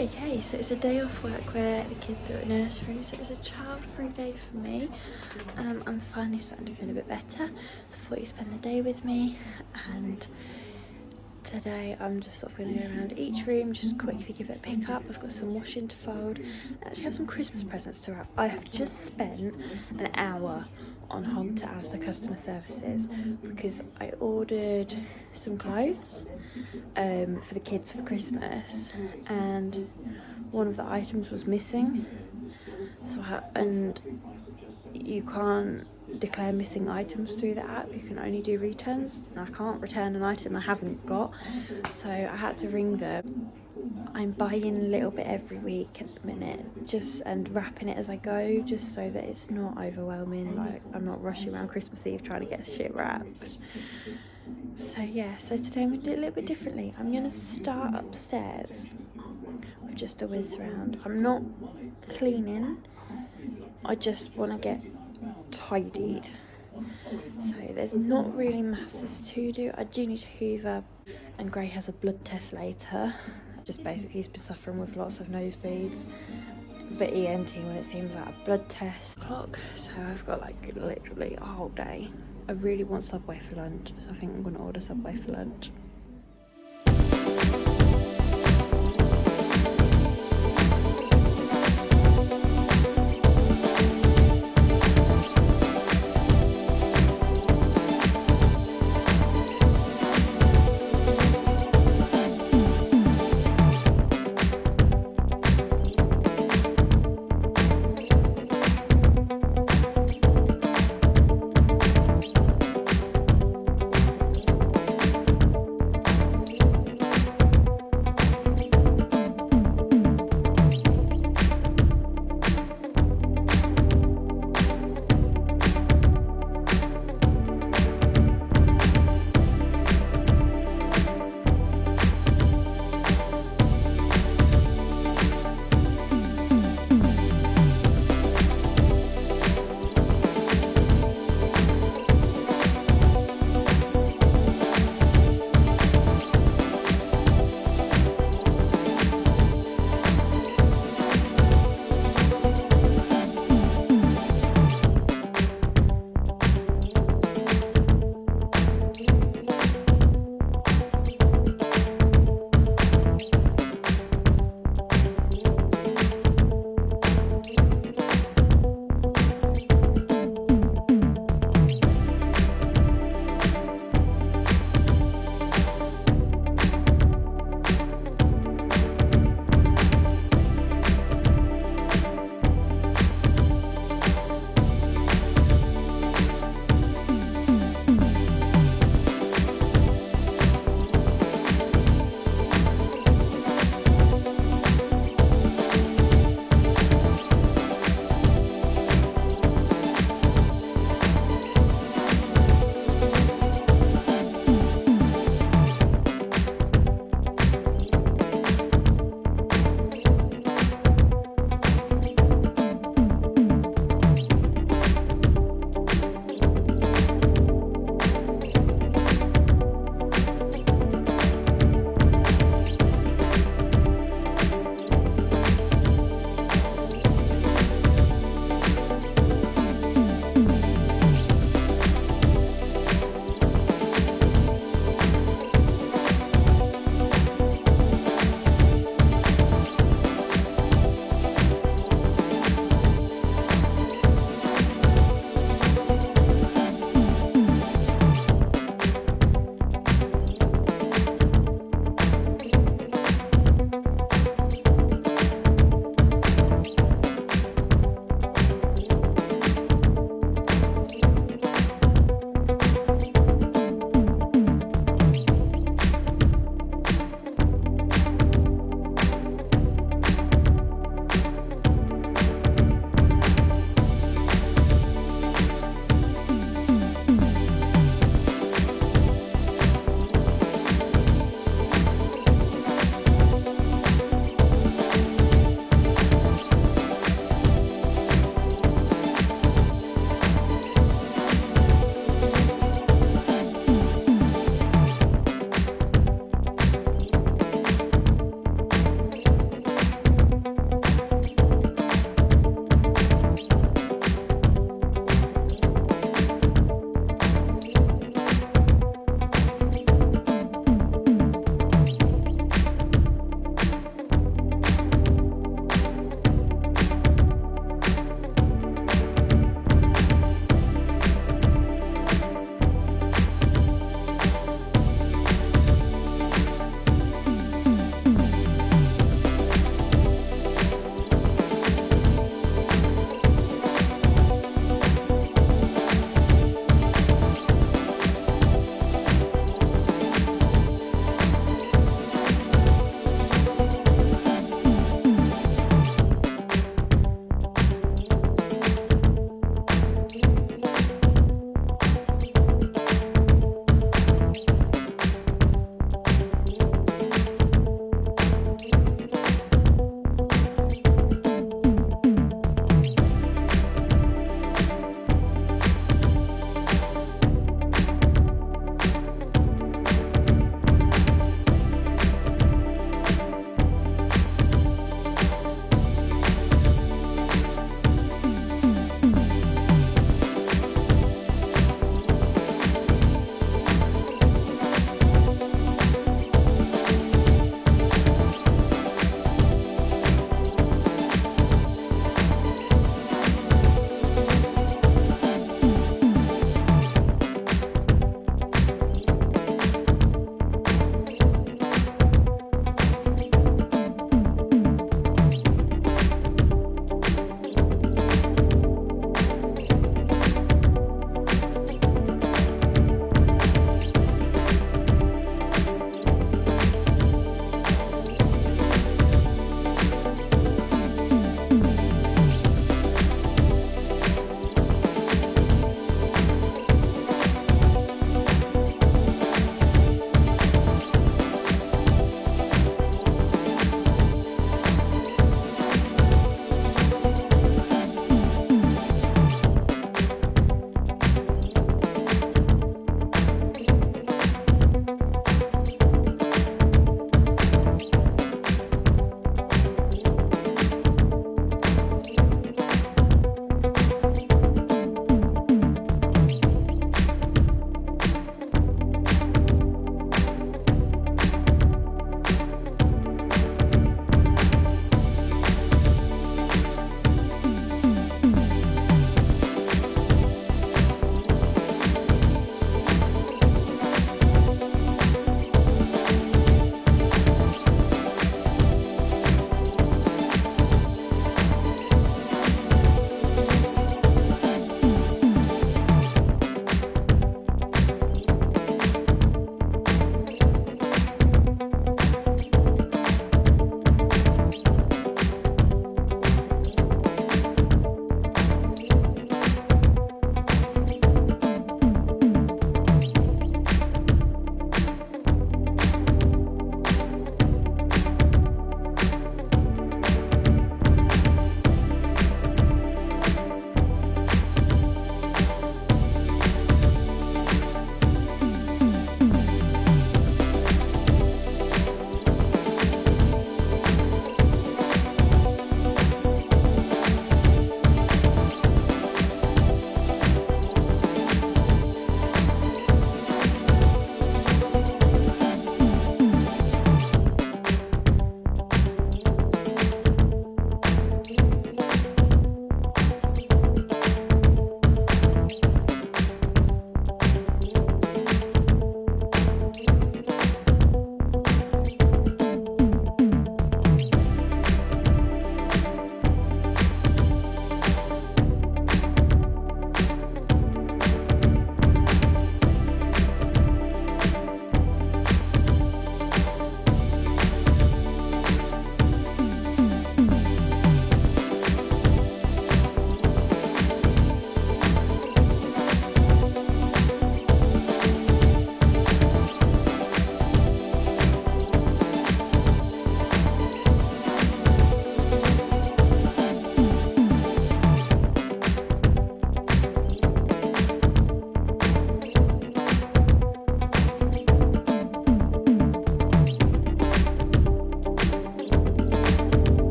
Okay, so it's a day off work where the kids are at nursery, so it's a child-free day for me. I'm finally starting to feel a bit better, so I thought you'd spend the day with me, and today I'm just sort of going to go around each room, just quickly give it a pick up. I've got some washing to fold, and actually have some Christmas presents to wrap. I have just spent an hour on hold to Asda customer services because I ordered some clothes for the kids for Christmas, and one of the items was missing. And you can't declare missing items through the app. You can only do returns, and I can't return an item I haven't got, so I had to ring them. I'm buying a little bit every week at the minute, and wrapping it as I go, just so that it's not overwhelming. Like, I'm not rushing around Christmas Eve trying to get shit wrapped. So today I'm going to do it a little bit differently. I'm going to start upstairs with just a whiz round. I'm not cleaning, I just want to get tidied. So there's not really masses to do. I do need to hoover, and Gray has a blood test later. Just basically he's been suffering with lots of nosebleeds, but ENT when it seems like a blood test clock. So I've got like literally a whole day. I really want Subway for lunch, so I think I'm going to order Subway for lunch.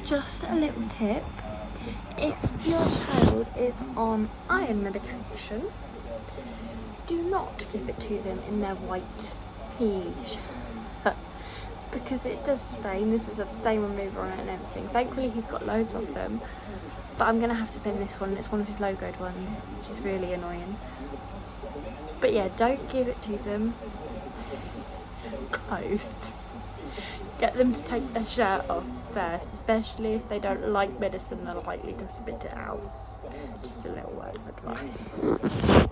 just a little tip. If your child is on iron medication, do not give it to them in their white peas. Because it does stain. This is a stain remover on it and everything. Thankfully he's got loads of them, but I'm going to have to bin this one. It's one of his logoed ones, which is really annoying. But yeah, don't give it to them clothed. Get them to take their shirt off first, especially if they don't like medicine, they're likely to spit it out. Just a little word of advice.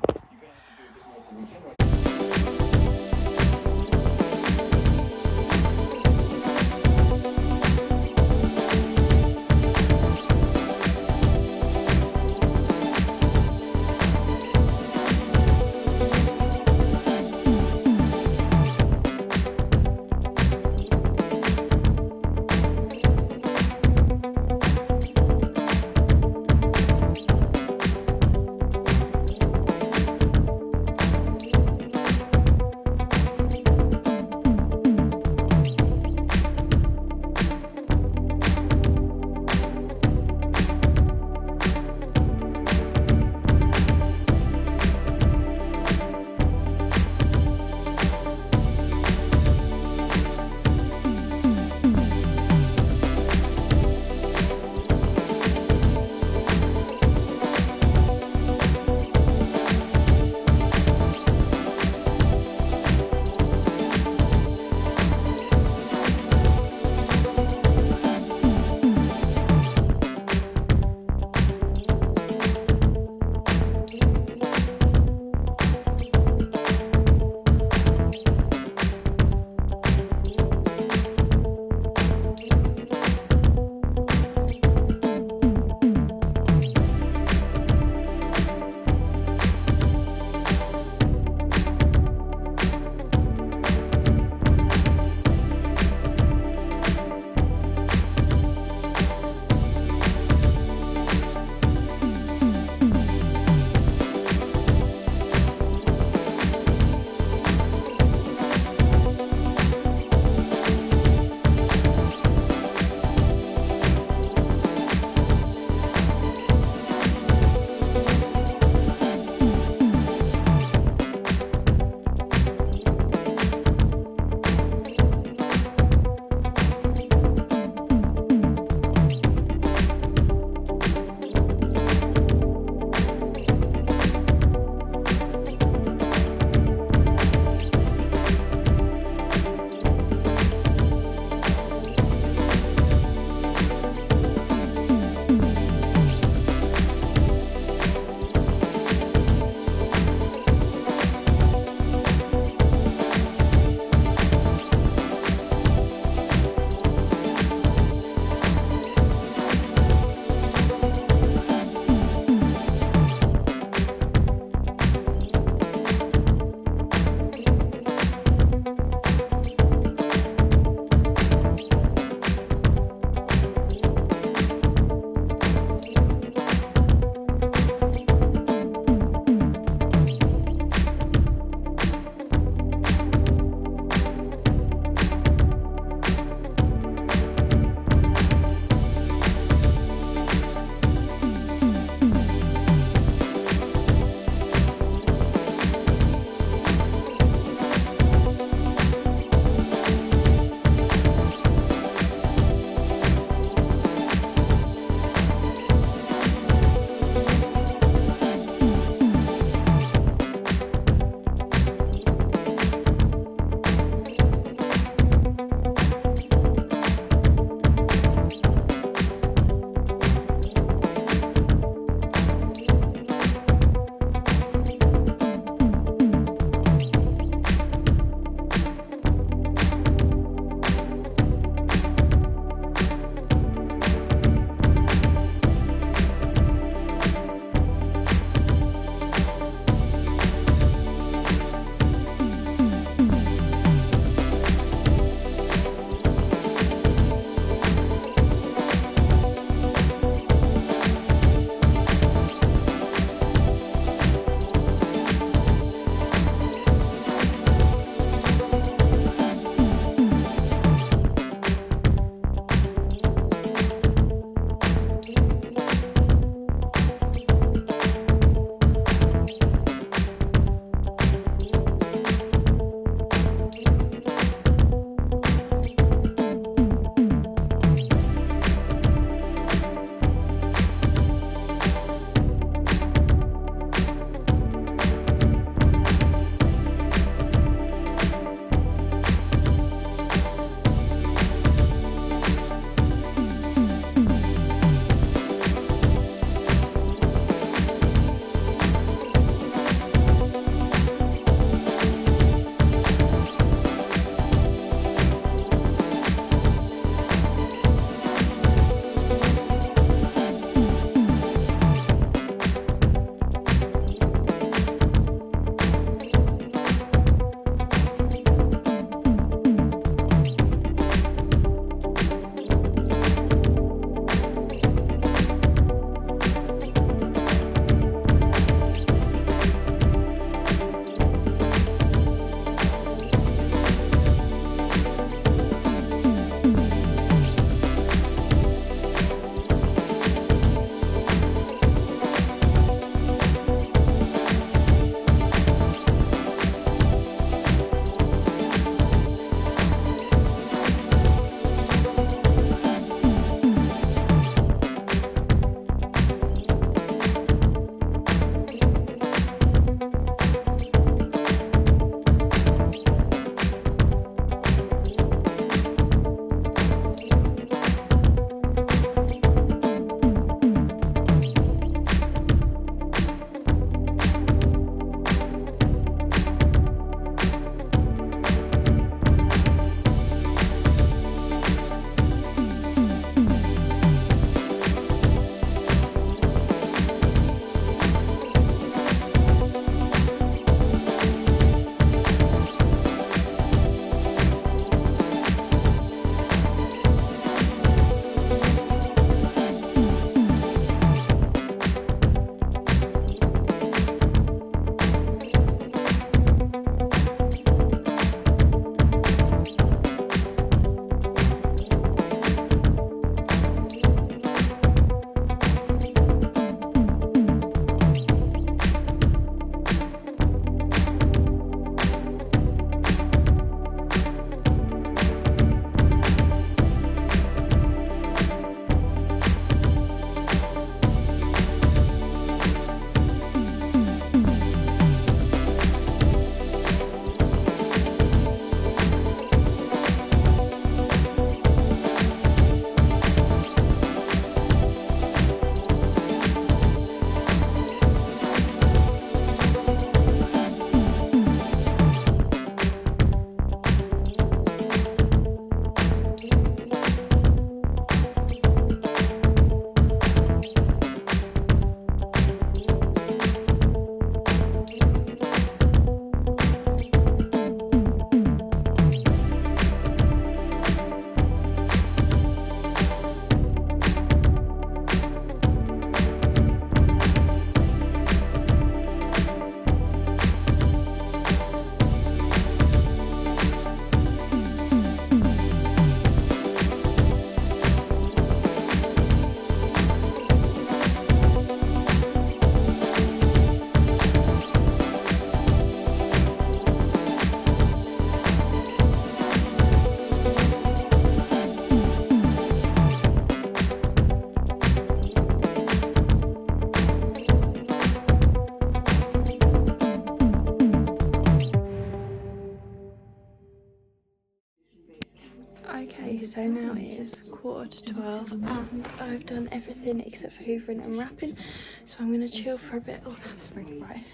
Okay, so now it is 11:45 and I've done everything except for hoovering and wrapping. So I'm going to chill for a bit. Oh, that's really bright.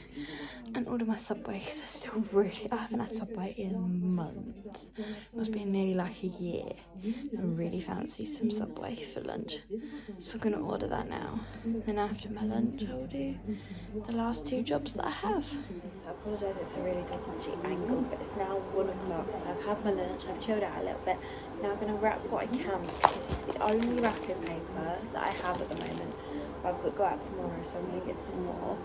And order my Subway because I still I haven't had Subway in months. Must be nearly like a year. I really fancy some Subway for lunch. So I'm going to order that now. Then after my lunch I'll do the last 2 jobs that I have. I apologise, it's a really dodgy angle, but it's now 1 o'clock, so I've had my lunch, I've chilled out a little bit. Now I'm going to wrap what I can, because this is the only wrapping paper that I have at the moment. I've got to go out tomorrow, so I'm going to get some more.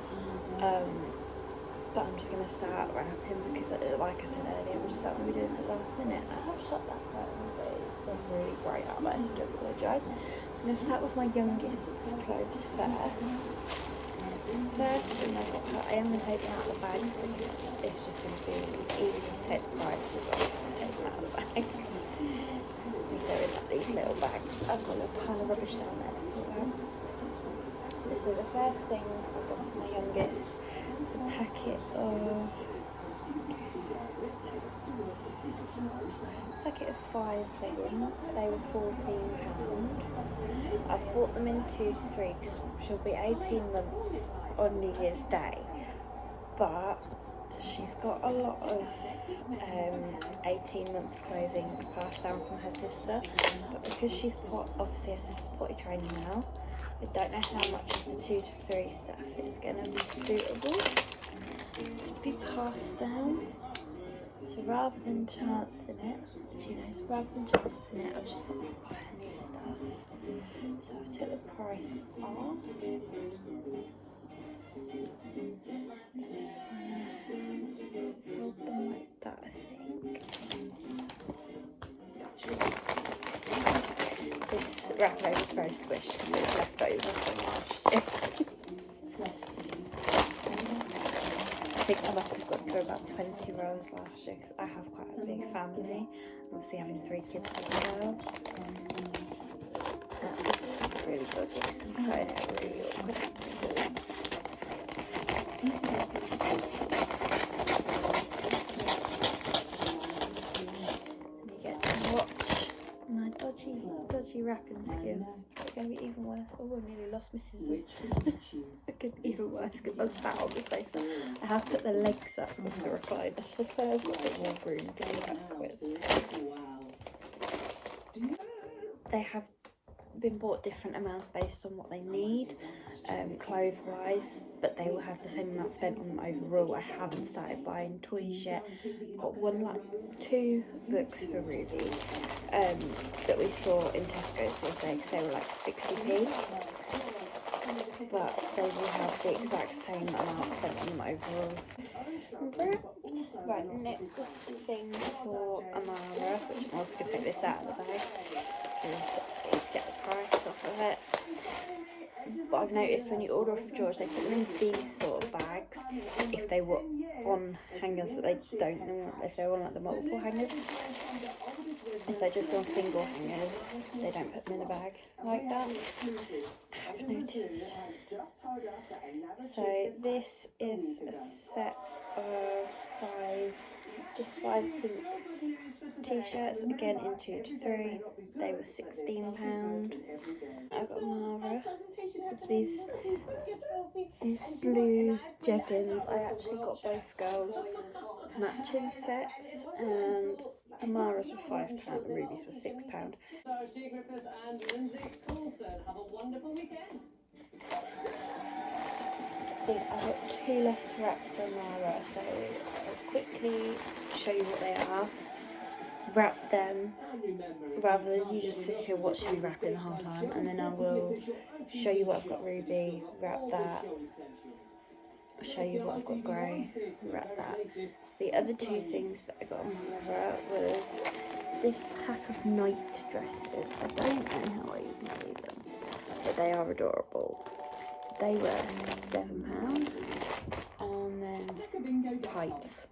But I'm just going to start wrapping, because like I said earlier, I'm just not going to be doing it last minute. I have shut that curtain, but it's still really bright out there, so I do apologise. So I'm going to start with my youngest's clothes first. First thing I am going to take them out of the bags because it's just going to be easy to take the prices off and take them out of the bags. They're in like these little bags. I've got a little pile of rubbish down there to sort out. So the first thing I got for my youngest is a packet of 5 leggings. They were £14. I bought them in 2 to 3 because she'll be 18 months on New Year's Day, but she's got a lot of 18-month clothing passed down from her sister, but because she's obviously her sister's potty training now, I don't know how much of the 2 to 3 stuff is going to be suitable to be passed down. So rather than chancing it, I just thought I'd buy her new stuff. So I took the price off. Fold them like that, I think. This wrapper is very squished because it's left over from last year. I think I must have got through about 20 rows last year because I have quite a big family. Obviously having 3 kids as well. This is really good. I'm cutting it really awkward. You get to watch my dodgy wrapping skills. It's going to be even worse. Oh, I nearly lost my scissors. It could be even worse because I'm sat on the sofa. I have put the legs up with the recliner, so I've got a bit more room to work with. They have been bought different amounts based on what they need, clothes wise, but they will have the same amount spent on them overall. I haven't started buying toys yet. Got 2 books for Ruby that we saw in Tesco's the other day because they were like 60p, but they will have the exact same amount spent on them overall. Right, next thing for Amara, which I'm also going to take this out of the bag because I need to get the price off of it. But I've noticed when you order off of George, they put them in these sort of bags if they were on hangers that they don't, if they're on like the multiple hangers. If they're just on single hangers, they don't put them in a bag like that. I've noticed. So this is a set of 5 pink t-shirts, again in 2 to 3. They were £16. I got Mara with these blue jeggings. I actually got both girls matching sets, and Amara's were £5 and Ruby's were £6. I think I've got 2 left to wrap for Amara, so I'll quickly show you what they are. Wrap them rather than you just sit here watching me wrapping the whole time, and then I will show you what I've got Ruby, wrap that, show you what I've got Grey, wrap that. So the other 2 things that I got on Mara was this pack of night dresses. I don't know how I even made them, but they are adorable. They were £7, and then tights.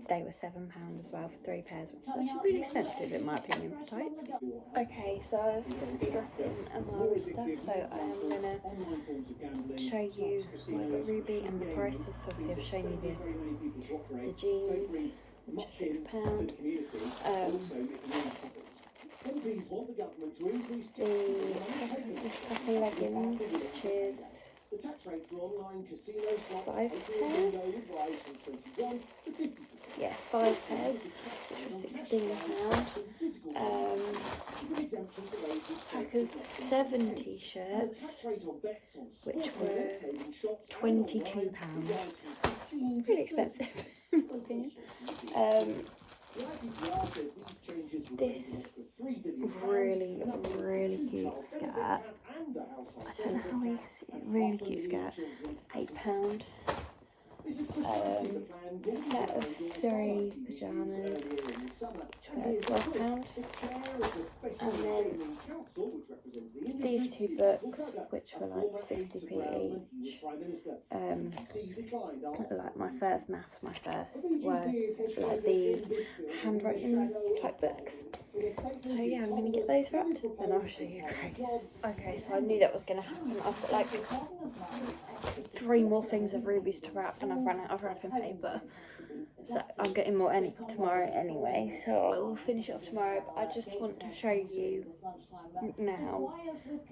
They were £7 as well for 3 pairs, which is actually really expensive in my opinion for tights. Okay, so I've finished wrapping Amara stuff, so I am going to show you what I got Ruby and the prices. So obviously I've shown you the jeans, which is £6. This cafe leggings, which is 5 pairs. Yeah, 5 pairs, which was £16. Pack of 7 t-shirts, which were £22. Really expensive, in my opinion. This really cute skirt. I don't know how you can see it. Really cute skirt. £8. Set of 3 pyjamas, which were £12. And then these 2 books, which were like 60p each. Like my first maths, my first words, like the handwriting type books. So yeah, I'm going to get those wrapped, then I'll show you Grace. Okay, so I knew that was going to happen. I've got like 3 more things of rubies to wrap, and I've run out of wrapping paper. So I'm getting more tomorrow anyway, so I will finish it off tomorrow. But I just want to show you now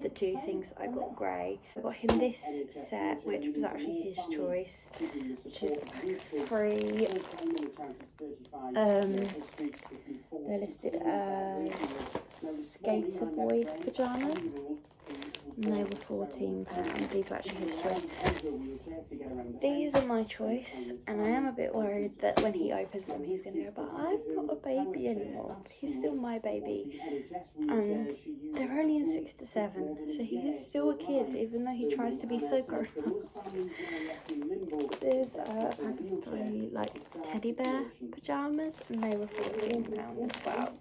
the 2 things I got Gray. I got him this set, which was actually his choice, which is a pack of 3. They're listed as Skater Boy pyjamas. And they were £14. These were actually his choice. These are my choice, and I am a bit worried that when he opens them he's going to go, but I'm not a baby anymore. He's still my baby, and they're only in 6 to 7, so he is still a kid even though he tries to be so grown up. There's a pack of 3 like teddy bear pyjamas, and they were £14 as well.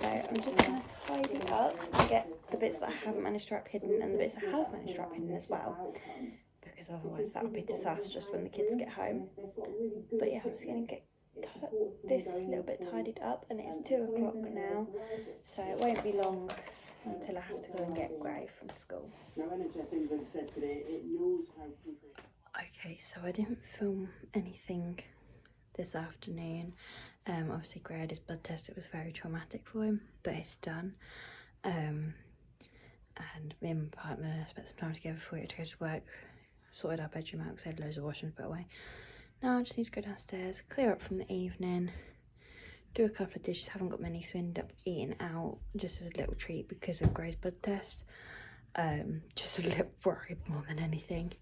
So I'm just going to tidy up and get the bits that I haven't managed to wrap hidden and the bits I have managed to wrap hidden as well, because otherwise that would be disastrous when the kids get home. But yeah, I'm just going to get this little bit tidied up, and it's 2 o'clock now, so it won't be long until I have to go and get Gray from school. Okay, so I didn't film anything this afternoon. Obviously Gray had his blood test. It was very traumatic for him, but it's done. And me and my partner spent some time together before we had to go to work, sorted our bedroom out because I had loads of washing to put away. Now I just need to go downstairs, clear up from the evening, do a couple of dishes. Haven't got many, so I ended up eating out just as a little treat because of Gray's blood test. Just a little worried more than anything.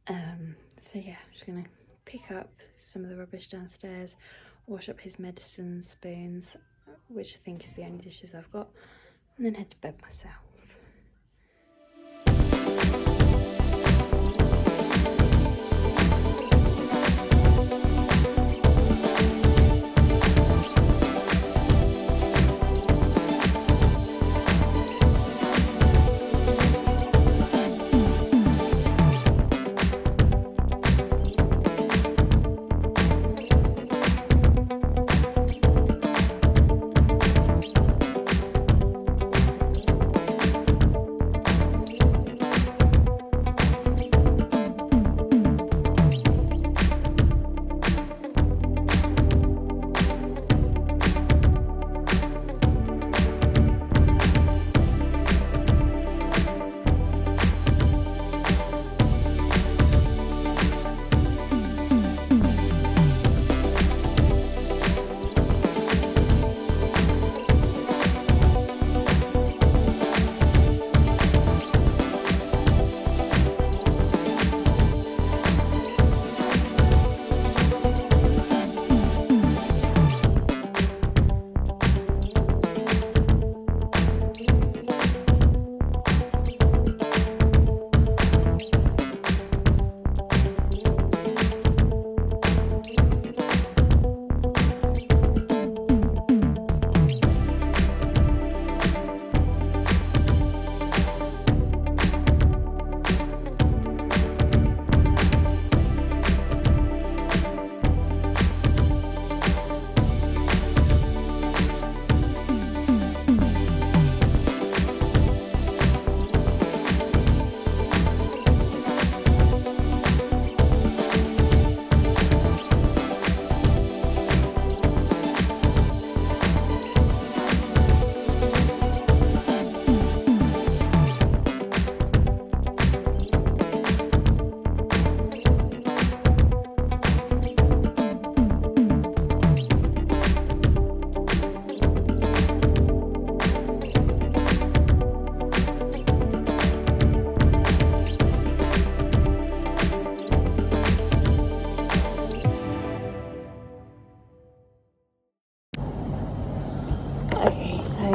So yeah, I'm just gonna pick up some of the rubbish downstairs, wash up his medicine, spoons, which I think is the only dishes I've got, and then head to bed myself.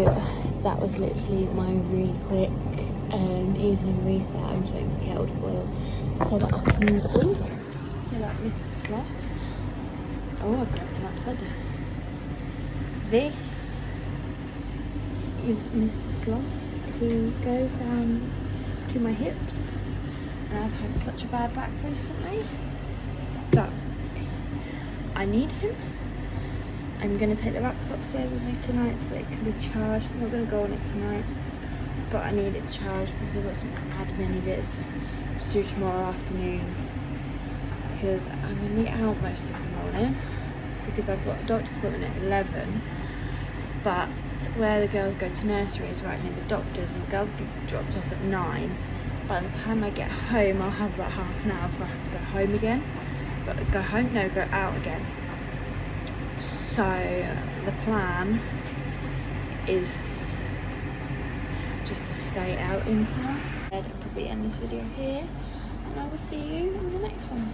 that was literally my really quick evening reset. I'm just waiting for the kettle to boil so that I can so like Mr. Sloth. Oh, I grabbed him upside down. This is Mr. Sloth. He goes down to my hips, and I've had such a bad back recently that I need him. I'm going to take the laptop upstairs with me tonight so that it can be charged. I'm not going to go on it tonight, but I need it charged because I've got some admin bits to do tomorrow afternoon, because I'm going to be out most of the morning because I've got a doctor's appointment at 11, but where the girls go to nursery is right near the doctor's, and the girls get dropped off at 9. By the time I get home, I'll have about half an hour before I have to go home again. But go home? No, go out again. So the plan is just to stay out in town. I'll probably end this video here, and I will see you in the next one.